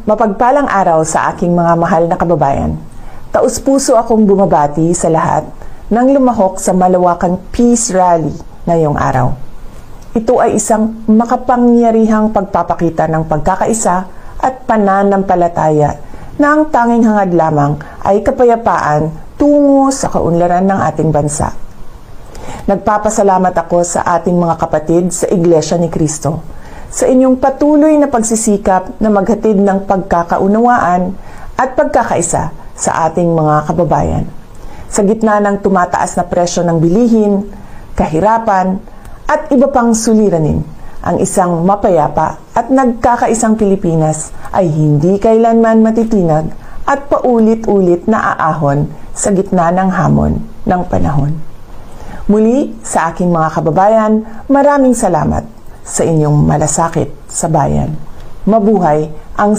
Mapagpalang araw sa aking mga mahal na kababayan. Taus-puso akong bumabati sa lahat nang lumahok sa malawakang Peace Rally ngayong araw. Ito ay isang makapangyarihang pagpapakita ng pagkakaisa at pananampalataya na ang tanging hangad lamang ay kapayapaan tungo sa kaunlaran ng ating bansa. Nagpapasalamat ako sa ating mga kapatid sa Iglesia ni Cristo sa inyong patuloy na pagsisikap na maghatid ng pagkakaunawaan at pagkakaisa sa ating mga kababayan. Sa gitna ng tumataas na presyo ng bilihin, kahirapan, at iba pang suliranin, ang isang mapayapa at nagkakaisang Pilipinas ay hindi kailanman matitinag at paulit-ulit na aahon sa gitna ng hamon ng panahon. Muli, sa aking mga kababayan, maraming salamat sa inyong malasakit sa bayan. Mabuhay ang